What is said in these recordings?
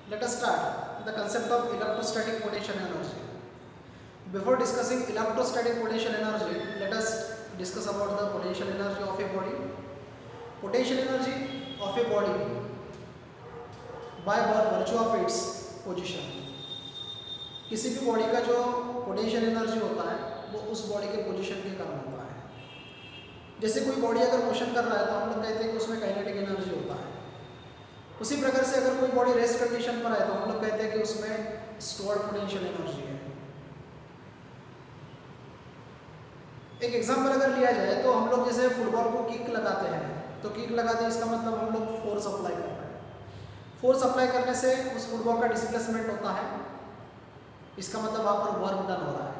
Let us start the concept of electrostatic potential energy. Before discussing electrostatic potential energy, let us discuss about the potential energy of a body. Potential energy of a body by virtue of its position. किसी भी body का जो potential energy होता है वो उस body के position के कारण होता है। जैसे कोई बॉडी अगर मोशन कर रहा है तो हम लोग कहते हैं कि उसमें काइनेटिक एनर्जी होता है। उसी प्रकार से अगर कोई बॉडी रेस्ट कंडीशन पर है तो हम लोग कहते हैं कि उसमें स्टोर्ड पोटेंशियल एनर्जी है। एक एग्जांपल अगर लिया जाए तो हम लोग जैसे फुटबॉल को किक लगाते हैं तो किक लगाते हैं इसका मतलब हम लोग फोर्स अप्लाई कर रहे हैं। फोर्स अप्लाई करने से उस फुटबॉल का डिस्प्लेसमेंट होता है, इसका मतलब वहाँ पर वर्क डन हो रहा है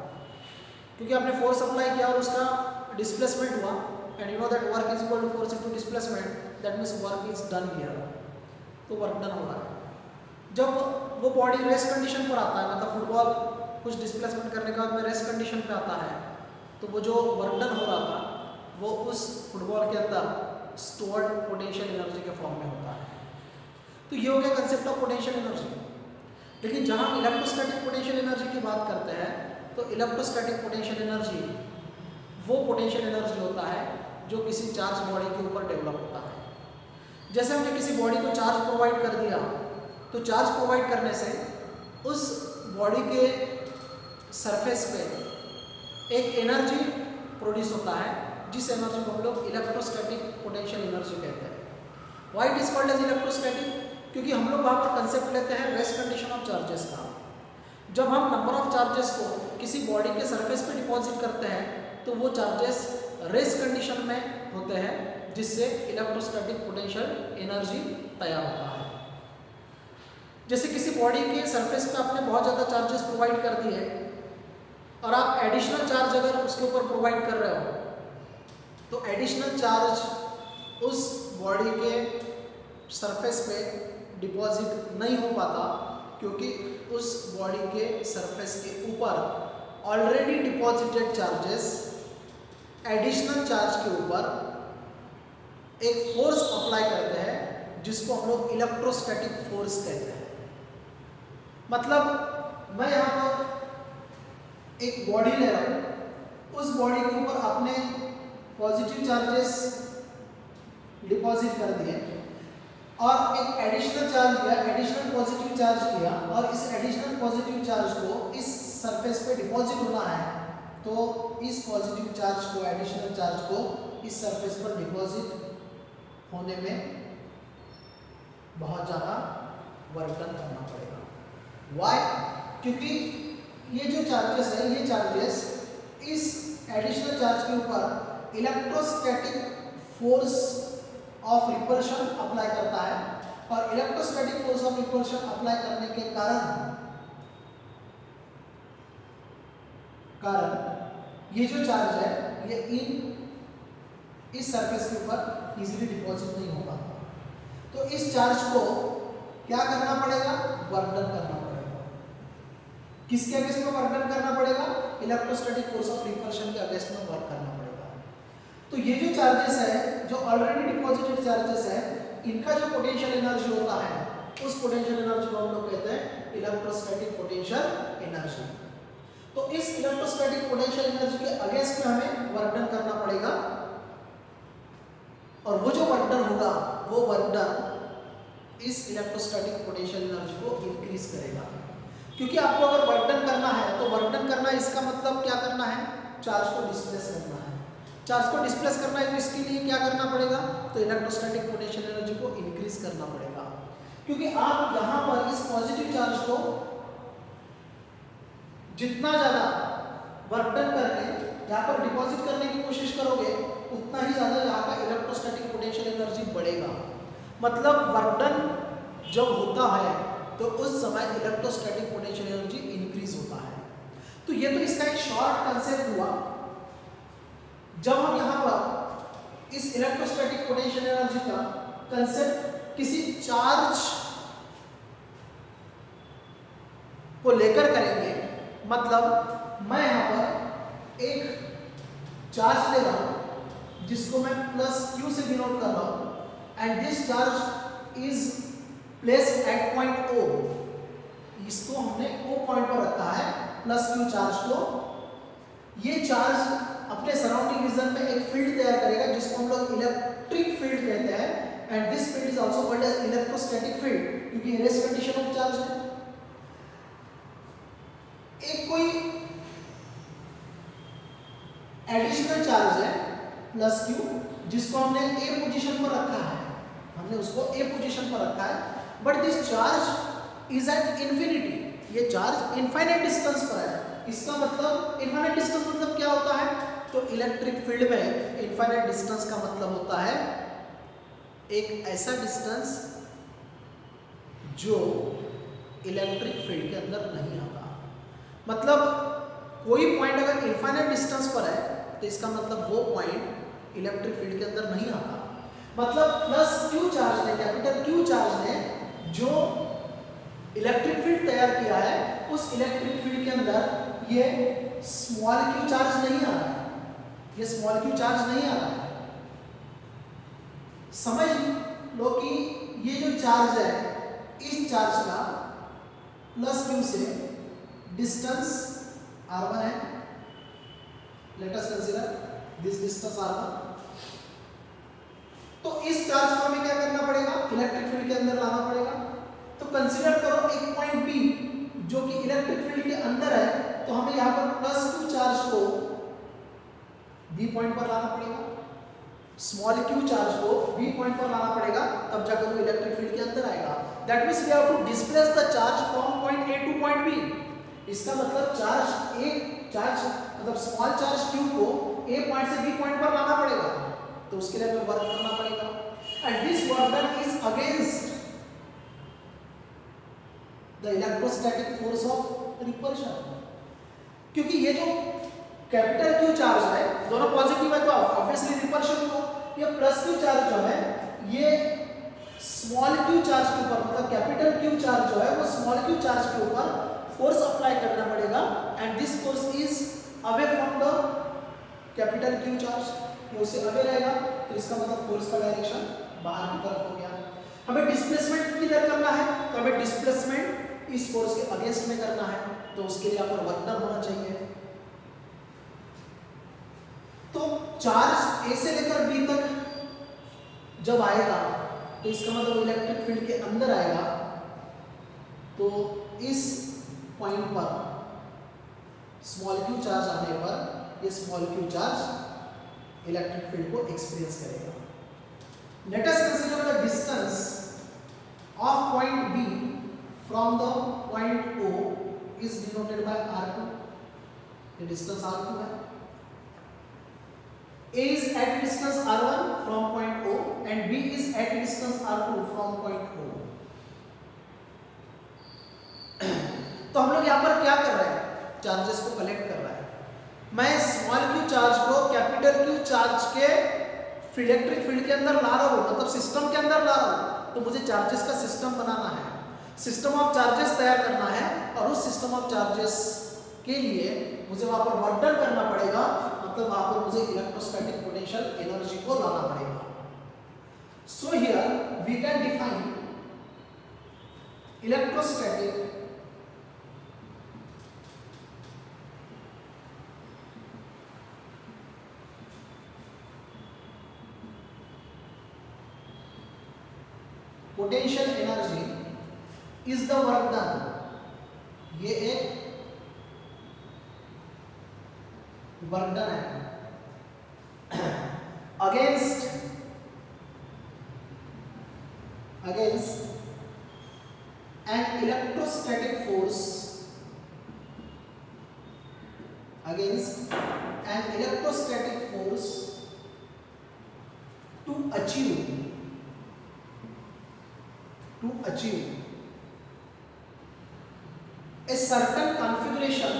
क्योंकि आपने फोर्स अप्लाई किया और उसका डिस्प्लेसमेंट हुआ and you know that work is equal to force into displacement, that means work is done here, तो वर्क डन हो रहा है। जब वो बॉडी रेस्ट कंडीशन पर आता है मतलब फुटबॉल कुछ डिस्प्लेसमेंट करने के बाद में रेस्ट कंडीशन पे आता है तो वो जो वर्क डन हो रहा था वो उस फुटबॉल के अंदर स्टोर्ड पोटेंशियल एनर्जी के फॉर्म में होता है। तो ये हो गया कंसेप्ट ऑफ पोटेंशियल एनर्जी। लेकिन जहाँ हम इलेक्ट्रोस्टैटिक पोटेंशियल एनर्जी की बात करते हैं तो इलेक्ट्रोस्टैटिक पोटेंशियल एनर्जी वो पोटेंशियल एनर्जी होता है जो किसी चार्ज बॉडी के ऊपर डेवलप होता है। जैसे हमने किसी बॉडी को चार्ज प्रोवाइड कर दिया तो चार्ज प्रोवाइड करने से उस बॉडी के सरफेस पे एक एनर्जी प्रोड्यूस होता है जिस एनर्जी को हम लोग इलेक्ट्रोस्टैटिक पोटेंशियल एनर्जी कहते हैं। Why it is called as electrostatic? क्योंकि हम लोग वहाँ पर कंसेप्ट लेते हैं रेस्ट कंडीशन ऑफ चार्जेस का। जब हम नंबर ऑफ चार्जेस को किसी बॉडी के सरफेस पे डिपॉजिट करते हैं तो वो चार्जेस रेस्ट कंडीशन में होते हैं जिससे इलेक्ट्रोस्टैटिक पोटेंशियल एनर्जी तैयार होता है। जैसे किसी बॉडी के सरफेस पे आपने बहुत ज़्यादा चार्जेस प्रोवाइड कर दिए और आप एडिशनल चार्ज अगर उसके ऊपर प्रोवाइड कर रहे हो तो एडिशनल चार्ज उस बॉडी के सरफेस पे डिपॉजिट नहीं हो पाता क्योंकि उस बॉडी के सरफेस के ऊपर already deposited charges additional charge के ऊपर एक फोर्स अप्लाई करते हैं जिसको हम लोग इलेक्ट्रोस्टैटिक फोर्स कहते हैं। मतलब मैं यहाँ पर एक बॉडी ले रहा हूँ, उस बॉडी के ऊपर आपने पॉजिटिव चार्जेस डिपॉजिट कर दिए और एक एडिशनल चार्ज किया, एडिशनल पॉजिटिव चार्ज किया और इस एडिशनल पॉजिटिव चार्ज को इस सरफेस पे डिपॉजिट होना है तो इस पॉजिटिव चार्ज को एडिशनल चार्ज को इस सरफेस पर डिपॉजिट होने में बहुत ज़्यादा वर्क डन करना पड़ेगा। व्हाई? क्योंकि ये जो चार्जेस है ये चार्जेस इस एडिशनल चार्ज के ऊपर electrostatic force of repulsion apply करता है और electrostatic force of repulsion apply करने के कारण ये जो चार्ज है ये इस सरफेस के ऊपर इजीली डिपॉजिट नहीं होगा। तो इस चार्ज को क्या करना पड़ेगा? वर्क डन करना पड़ेगा। किसके अगेंस्ट में वर्क डन करना पड़ेगा? इलेक्ट्रोस्टैटिक फोर्स ऑफ रिपल्शन के अगेंस्ट में वर्क करना पड़ेगा। तो ये जो चार्जेस है जो ऑलरेडी डिपॉजिटेड चार्जेस है इनका जो पोटेंशियल एनर्जी होता है उस पोटेंशियल एनर्जी को हम लोग कहते हैं इलेक्ट्रोस्टैटिक पोटेंशियल एनर्जी। तो इस इलेक्ट्रोस्टैटिक पोटेंशियल एनर्जी के अगेंस्ट में हमें वर्क डन करना पड़ेगा और वो जो वर्क डन होगा वो वर्क डन इस इलेक्ट्रोस्टैटिक पोटेंशियल एनर्जी को इंक्रीज करेगा। क्योंकि आपको अगर वर्क डन करना है तो वर्क डन करना इसका मतलब क्या करना है? चार्ज को डिस्प्लेस करना है। चार्ज को डिस्प्लेस करना है तो इसके लिए क्या करना पड़ेगा? तो इलेक्ट्रोस्टैटिक पोटेंशियल एनर्जी को इंक्रीज करना पड़ेगा। क्योंकि आप यहाँ पर इस पॉजिटिव चार्ज को जितना ज़्यादा वर्क डन करके यहाँ पर डिपॉजिट करने की कोशिश करोगे उतना ही ज़्यादा यहाँ का इलेक्ट्रोस्टैटिक पोटेंशियल एनर्जी बढ़ेगा। मतलब वर्क डन जब होता है तो उस समय इलेक्ट्रोस्टैटिक पोटेंशियल एनर्जी इंक्रीज होता है। तो ये तो इसका एक शॉर्ट कंसेप्ट हुआ। जब हम यहाँ पर इस इलेक्ट्रोस्टैटिक पोटेंशियल एनर्जी का कंसेप्ट किसी चार्ज को लेकर करेंगे, मतलब मैं यहाँ पर एक चार्ज ले रहा हूँ जिसको मैं प्लस Q से डिनोट कर रहा हूँ and this charge is placed at point O इसको हमने O पॉइंट पर रखा है प्लस Q चार्ज को। ये चार्ज अपने सराउंडिंग रीजन में एक फील्ड तैयार करेगा जिसको हम लोग इलेक्ट्रिक फील्ड कहते हैं, and this field is also called as electrostatic field, क्योंकि रेस्ट कंडीशन ऑफ चार्ज है। एक कोई एडिशनल चार्ज है प्लस Q, जिसको हमने A पोजीशन पर रखा है, हमने उसको A पोजीशन पर रखा है, but this charge is at infinity, ये चार्ज इनफाइनाइट डिस्टेंस पर है। इसका मतलब इनफाइनाइट डिस्टेंस मतलब क्या होता है, तो इलेक्ट्रिक फील्ड में इनफाइनाइट डिस्टेंस का मतलब होता है एक ऐसा डिस्टेंस जो इलेक्ट्रिक फील्ड के अंदर नहीं आता। मतलब कोई पॉइंट अगर इनफाइनाइट डिस्टेंस पर है तो इसका मतलब वो पॉइंट इलेक्ट्रिक फील्ड के अंदर नहीं आता। मतलब प्लस Q चार्ज ने, कैपिटल Q चार्ज ने जो इलेक्ट्रिक फील्ड तैयार किया है, उस इलेक्ट्रिक फील्ड के अंदर ये स्मॉल Q चार्ज नहीं आ रहा है, ये स्मॉल Q चार्ज नहीं आ रहा है। समझ लो कि ये जो चार्ज है, इस चार्ज का प्लस Q से डिस्टेंस r1 है, late us consider this distance r1। तो इस चार्ज को हमें क्या करना पड़ेगा, इलेक्ट्रिक फील्ड के अंदर लाना पड़ेगा। तो कंसीडर करो एक पॉइंट B जो कि इलेक्ट्रिक फील्ड के अंदर है, तो हमें यहाँ पर प्लस Q चार्ज को B पॉइंट पर लाना पड़ेगा, स्मॉल Q चार्ज को B पॉइंट पर लाना पड़ेगा, तब जाकर वो इलेक्ट्रिक फील्ड के अंदर आएगा। That means we have to displace the charge from point A to point B। इसका मतलब चार्ज मतलब स्मॉल चार्ज Q को A पॉइंट से B पॉइंट पर लाना पड़ेगा, तो उसके लिए हमें वर्क करना पड़ेगा, and this work done is against the electrostatic force of repulsion. क्योंकि ये जो कैपिटल Q चार्ज है, दोनों पॉजिटिव है तो ऑब्वियसली रिपल्शन होगा। ये प्लस Q चार्ज जो है, ये स्मॉल Q चार्ज के ऊपर, मतलब कैपिटल Q चार्ज जो है वो स्मॉल Q चार्ज के ऊपर फोर्स अप्लाई करना पड़ेगा, and this force is away from the capital Q charge, वो उससे अवे रहेगा, तो इसका मतलब फोर्स का डायरेक्शन बाहर की तरफ हो गया। हमें डिस्प्लेसमेंट किधर करना है, तो हमें डिस्प्लेसमेंट इस फोर्स के अगेंस्ट में करना है, तो उसके लिए आपको वर्क डन होना चाहिए। तो चार्ज A से लेकर B तक जब आएगा तो इसका मतलब इलेक्ट्रिक फील्ड के अंदर आएगा, तो इस पॉइंट पर स्मॉल Q चार्ज आने पर ये small Q charge electric field को एक्सपीरियंस करेगा। Late us consider the distance of point B from the point O is denoted by R2, the distance R2 है। A is at distance R1 from point O and B is at distance R2 from point O। तो हम लोग यहाँ पर क्या कर रहे हैं, चार्जेस को कलेक्ट कर रहे हैं। मैं स्मॉल Q चार्ज को कैपिटल Q चार्ज के इलेक्ट्रिक फील्ड के अंदर ला रहा हूँ, मतलब सिस्टम के अंदर ला रहा हूँ, तो मुझे चार्जेस का सिस्टम बनाना है, सिस्टम ऑफ चार्जेस तैयार करना है, और उस सिस्टम ऑफ चार्जेस के लिए मुझे वहां पर वर्क डन करना पड़ेगा, मतलब वहां पर मुझे इलेक्ट्रोस्टैटिक पोटेंशियल एनर्जी को लाना पड़ेगा। So here we can define electrostatic potential energy is the work done, ये एक वर्क डन है against an electrostatic force, against an electrostatic force to achieve a certain configuration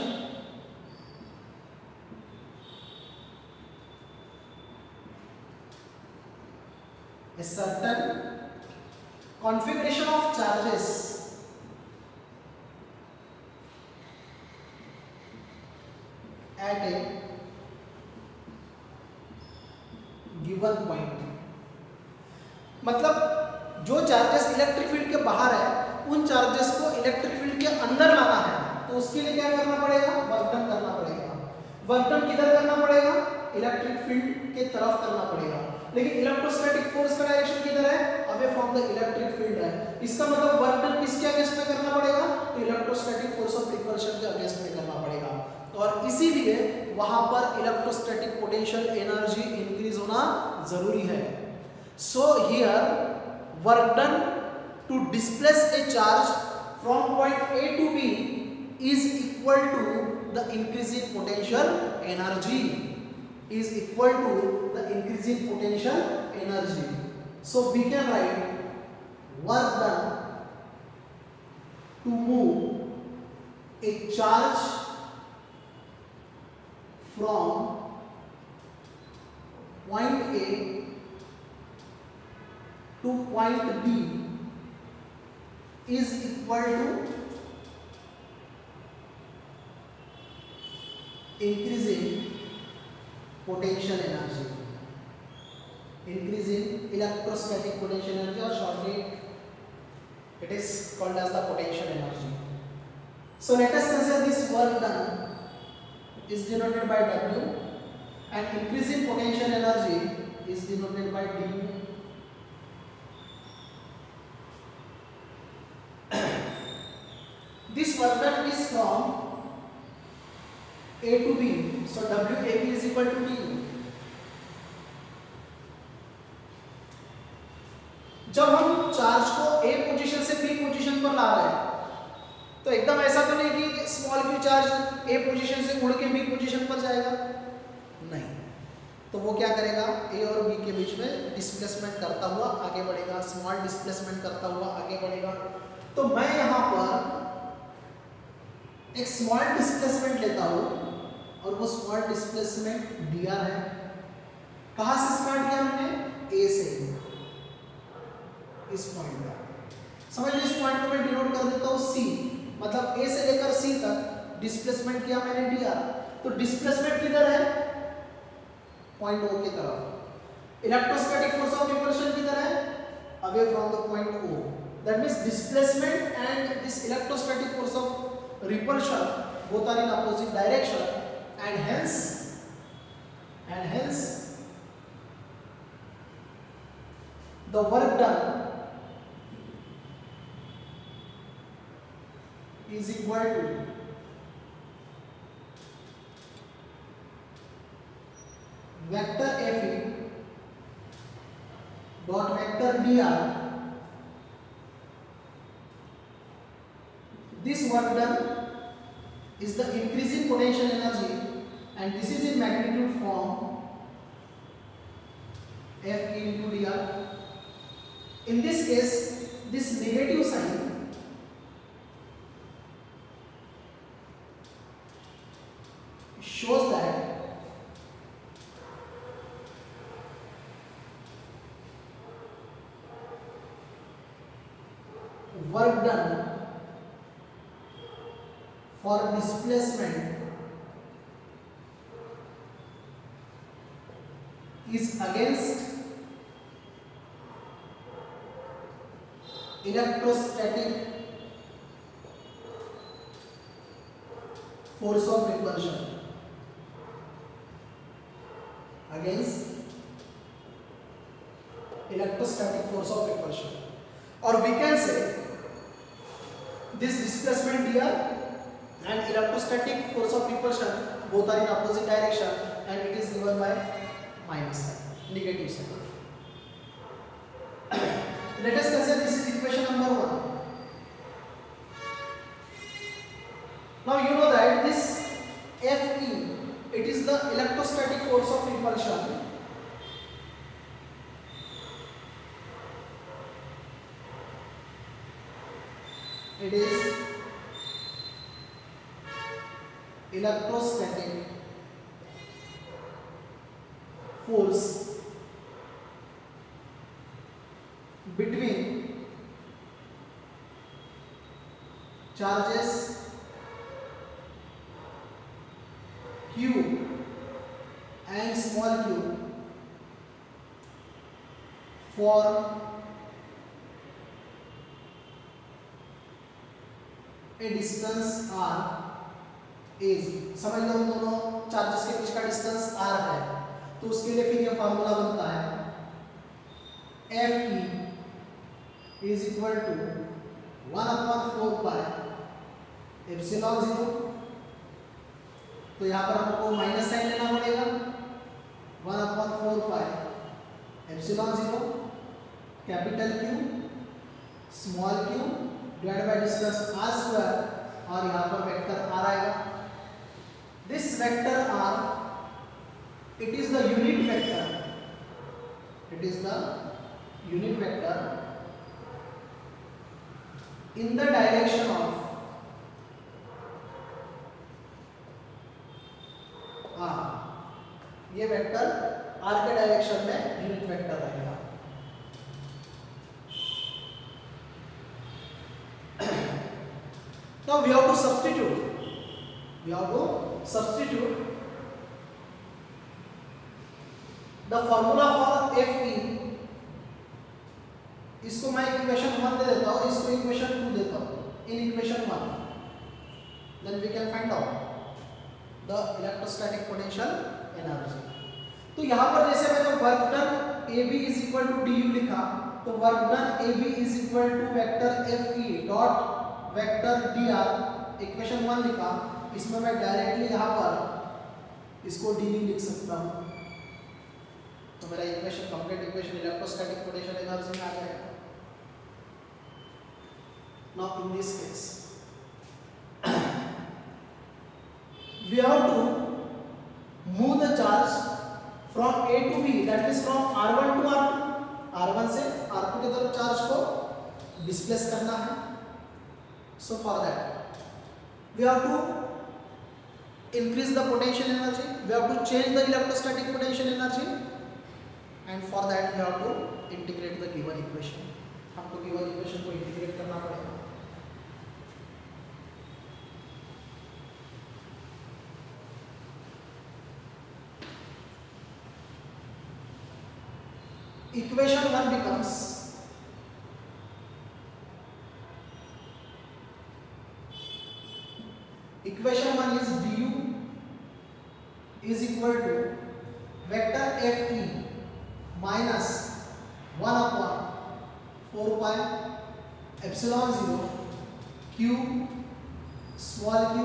of charges at a given point। मतलब जो charges electric field के बाहर है उन charges को इलेक्ट्रिक फील्ड के अंदर लाना है, तो उसके लिए क्या करना पड़ेगा, वर्क डन करना पड़ेगा। वर्क डन किधर करना पड़ेगा, इलेक्ट्रिक फील्ड के तरफ करना पड़ेगा। लेकिन इलेक्ट्रोस्टैटिक फोर्स का डायरेक्शन किधर है, away from the electric field है। इसका मतलब वर्क डन किसके अगेंस्ट में करना पड़ेगा, तो इलेक्ट्रोस्टैटिक फोर्स ऑफ रिपल्शन के अगेंस्ट में करना पड़ेगा। और इसीलिए वहां पर इलेक्ट्रोस्टैटिक पोटेंशियल एनर्जी इंक्रीज होना जरूरी है। So here work done to displace a charge from point A to B is equal to the increase in potential energy, is equal to the increase in potential energy. So we can write work done to move a charge from point A to point B is equal to increasing potential energy, increasing electrostatic potential energy, or shortly it is called as the potential energy. So let us consider this work done is denoted by W and increasing potential energy is denoted by dU. This work done is from A to B, so WAB is equal to DU. जब हम charge को A position से B position पर ला रहे हैं, तो एकदम ऐसा तो नहीं कि small q charge A position से उड़ के B पोजीशन पर जाएगा, नहीं। तो वो क्या करेगा, A और B के बीच में डिस्प्लेसमेंट करता हुआ आगे बढ़ेगा, स्मॉल डिस्प्लेसमेंट करता हुआ आगे बढ़ेगा। तो मैं यहाँ पर एक स्मॉल डिस्प्लेसमेंट लेता हूँ और वो स्मॉल डिस्प्लेसमेंट dr है। कहाँ से स्टार्ट किया हमने, A से, इस पॉइंट पर। समझ लो, इस पॉइंट को मैं डिनोट कर देता हूँ C, मतलब A से लेकर C तक डिस्प्लेसमेंट किया मैंने dr। तो डिस्प्लेसमेंट किधर है, पॉइंट O की तरफ। इलेक्ट्रोस्टैटिक फोर्स ऑफ रिपल्शन किधर है, away from the point O। That means displacement and this electrostatic force of repulsion both are in opposite direction, and hence the work done is equal to vector Fe dot vector dr. This work done is the increasing potential energy, and this is in magnitude form F into dr. In this case, this negative sign shows that work done for displacement is against electrostatic force of repulsion, against electrostatic force of repulsion, or we can say this displacement dr and electrostatic force of repulsion both are in opposite direction, and it is given by minus sign, negative sign. Let us consider this is equation number 1. Now you know that this Fe, it is the electrostatic force of repulsion, it is electrostatic force between charges q and small q for A distance r is, समझ लो उन दोनों charges के बीच का distance r है, तो उसके लिए फिर ये फार्मूला बनता है Fe is equal to 1/4 pi epsilon 0। तो यहाँ पर हमको माइनस साइन लेना पड़ेगा, 1/4 pi epsilon 0 capital Q small q divide by distance r square, और यहाँ पर वेक्टर r आएगा। This vector r, it is the unit vector, it is the unit vector in the direction of r, ये vector r के direction में unit vector रहेगा। Now we have to substitute the formula for Fe। इसको मैं equation 1 दे देता हूँ, इसको equation 2 देता हूँ। In equation 1 then we can find out the electrostatic potential energy। तो यहाँ पर जैसे मैंने work done AB is equal to du लिखा, तो work done AB is equal to vector Fe dot vector dr, equation 1 लिखा। इसमें मैं डायरेक्टली यहाँ पर इसको du लिख सकता हूँ, तो मेरा equation complete equation electrostatic potential energy में आ जाएगा। Now in this case we have to move the charge from A to B, that is from R1 to R2, R1 से R2 की तरफ चार्ज को डिस्प्लेस करना है। So for that we have to increase the potential energy, we have to change the electrostatic potential energy, and for that we have to integrate the given equation। हमको given equation को integrate करना पड़ेगा। Equation 1 becomes equation 1 is du is equal to vector Fe minus 1/4 pi epsilon 0 q small q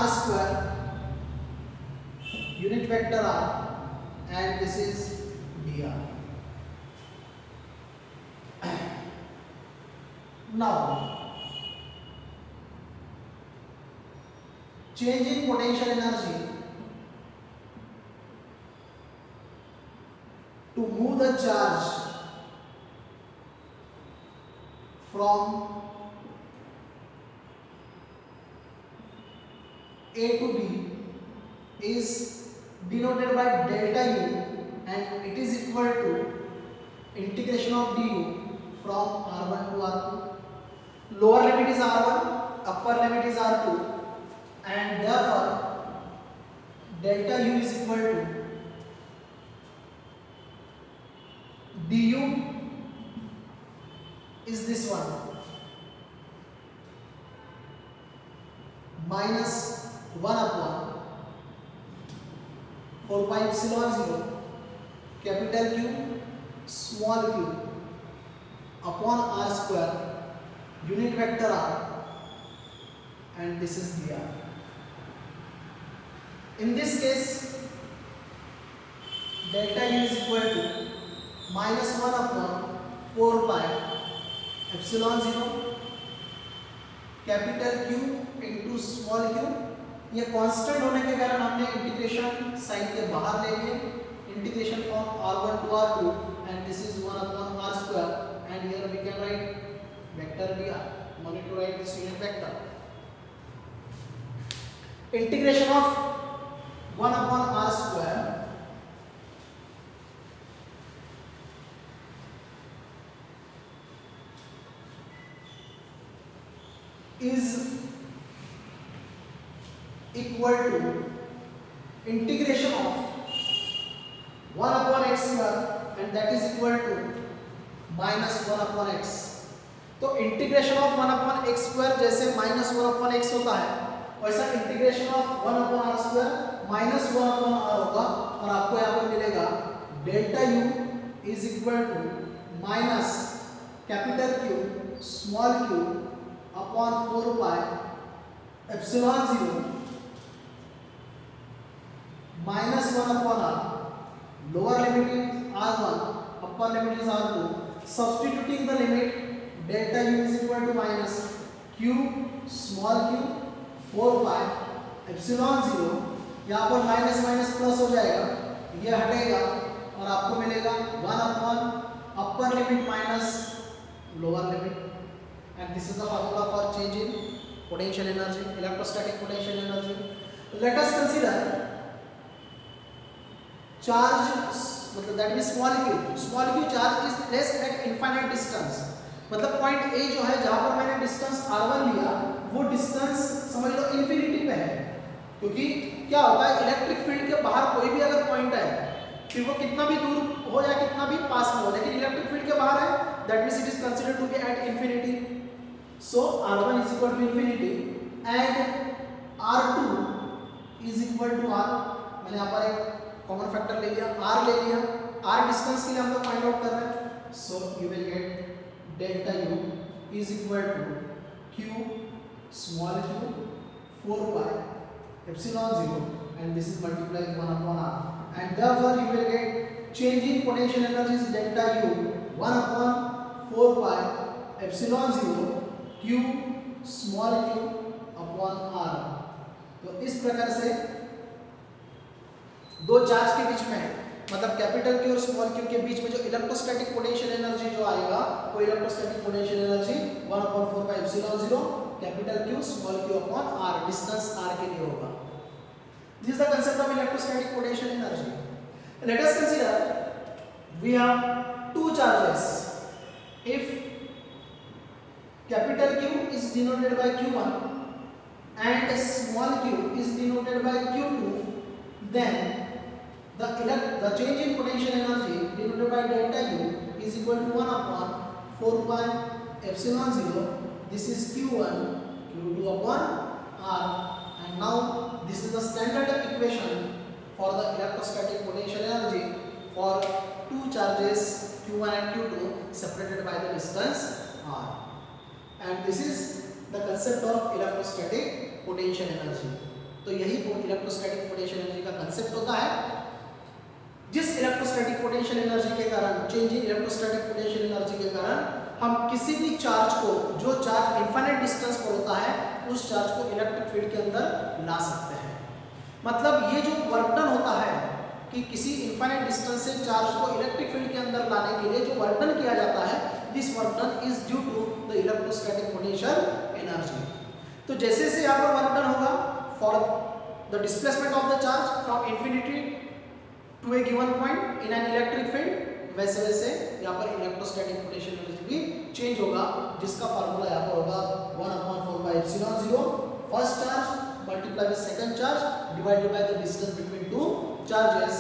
r square unit vector r, and this is dr। Now changing potential energy to move the charge from A to B is denoted by delta U, and it is equal to integration of du from R1 to R2. Lower limit is R1, upper limit is R2, and therefore delta U is equal to du is this one minus 1/4 pi epsilon 0 capital Q small q upon r square unit vector r, and this is dr। In this case delta U is equal to minus 1/4 pi epsilon 0 capital Q into small q। ये constant होने के कारण हमने integration sign के बाहर ले लिए, integration from r1 to r2, and this is 1/r square, and here we can write vector dr। No need to write this unit vector। Integration of 1/r square is equal to integration of 1/x square, and that is equal to minus 1/x तो integration of 1/x² जैसे -1/x होता है, वैसा integration of 1/r² -1/r होगा, और आपको यहाँ पर मिलेगा delta u is equal to minus capital Q small q upon 4 pi epsilon 0 -1/r, lower limit is r1, upper limit is r2, substituting the limit delta u is equal to minus q small q 4 pi epsilon 0, यहाँ पर minus minus plus हो जाएगा, ये हटेगा और आपको मिलेगा 1/, upper limit minus lower limit, and this is the formula for change in potential energy, electrostatic potential energy. Let us consider charge, मतलब that means small q charge is placed at infinite distance, मतलब point A जो है जहां पर मैंने distance r1 लिया वो distance समझ लो इन्फिनिटी पे है, क्योंकि क्या होता है इलेक्ट्रिक फील्ड के बाहर कोई भी अगर पॉइंट है फिर वो कितना भी दूर हो या कितना भी पास में हो, लेकिन इलेक्ट्रिक फील्ड के बाहर है, that means it is considered to be at infinity. So r1 is equal to infinity and r2 is equal to r, मैंने यहाँ पर एक कॉमन फैक्टर ले लिया, r ले लिया, r डिस्टेंस के लिए हम लोग फाइंड आउट कर रहे हैं. So you will get delta u is equal to q small q 4 pi epsilon 0, and this is multiplied 1/r, and therefore you will get change in potential energy is delta u 1/4 pi epsilon 0 q small q upon r. तो इस प्रकार से दो charge के बीच में, मतलब capital Q और small q के बीच में जो इलेक्ट्रोस्टैटिक पोटेंशियल एनर्जी जो आएगा वो electrostatic potential energy 1/4 pi epsilon 0 capital Q small q upon r, distance r के लिए होगा. This is the concept of electrostatic potential energy. Let us consider we have two charges. If capital Q is denoted by q1 and small q is denoted by q2, then the change in potential energy denoted by delta u is equal to 1/4 pi epsilon 0. This is q1 q2 upon r, and now this is the standard equation for the electrostatic potential energy for two charges q1 and q2 separated by the distance r, and this is the concept of electrostatic potential energy. तो यही electrostatic potential energy का concept होता है, जिस electrostatic potential energy के कारण, change in electrostatic potential energy के कारण हम किसी भी चार्ज को, जो चार्ज इनफाइनाइट डिस्टेंस पर होता है, उस चार्ज को इलेक्ट्रिक फील्ड के अंदर ला सकते हैं. मतलब ये जो वर्क डन होता है कि किसी इनफाइनाइट डिस्टेंस से चार्ज को इलेक्ट्रिक फील्ड के अंदर लाने के लिए जो वर्क डन किया जाता है, this work done is due to the electrostatic potential energy. तो जैसे जैसे यहाँ पर वर्क डन होगा for the displacement of the charge from infinity to a given point in an electric field, वैसे वैसे यहाँ पर इलेक्ट्रोस्टैटिक पोटेंशियल एनर्जी भी चेंज होगा, जिसका फार्मूला यहाँ पर होगा 1/4 pi epsilon 0 first charge multiply with second charge divided by the distance between two charges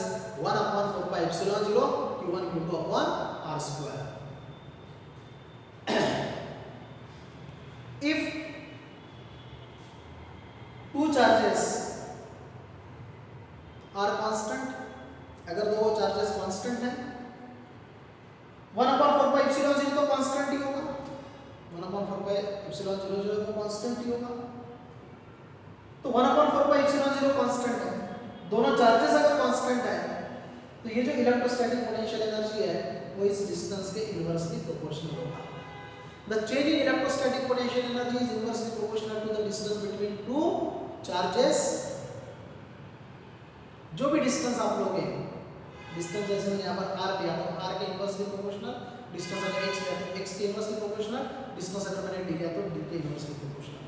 1/4 pi epsilon 0 q1 q2 upon r square. If two charges are constant, अगर दो charges constant हैं, 1/4 pi epsilon 0 तो constant ही होगा, 1/4 pi epsilon 0 तो constant ही होगा. तो 1/4 pi epsilon 0 constant है, दोनों चार्जेस अगर कांस्टेंट है तो ये जो इलेक्ट्रोस्टैटिक पोटेंशियल एनर्जी है वो इस डिस्टेंस के इनवर्सली प्रोपोर्शनल होगा. The change in electrostatic potential energy is inversely proportional to the distance between two charges. जो भी डिस्टेंस आप लोगे, डिस्टेंस जैसे मैंने यहाँ पर r लिया तो r के इनवर्सली प्रोपोर्शनल, डिस्टेंस अगर x लिया तो x के इनवर्सली प्रोपोर्शनल, डिस्टेंस अगर मैंने d लिया तो d के इनवर्सली प्रोपोर्शनल.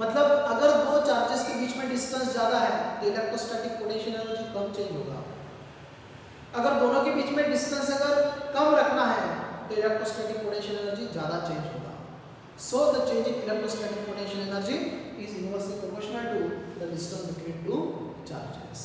मतलब अगर दो चार्जेस के बीच में डिस्टेंस ज़्यादा है तो इलेक्ट्रोस्टैटिक पोटेंशियल एनर्जी कम चेंज होगा. अगर दोनों के बीच में डिस्टेंस अगर कम रखना है तो इलेक्ट्रोस्टैटिक पोटेंशियल एनर्जी ज़्यादा चेंज होगा. So the change in electrostatic potential energy is inversely proportional to the distance between two charges.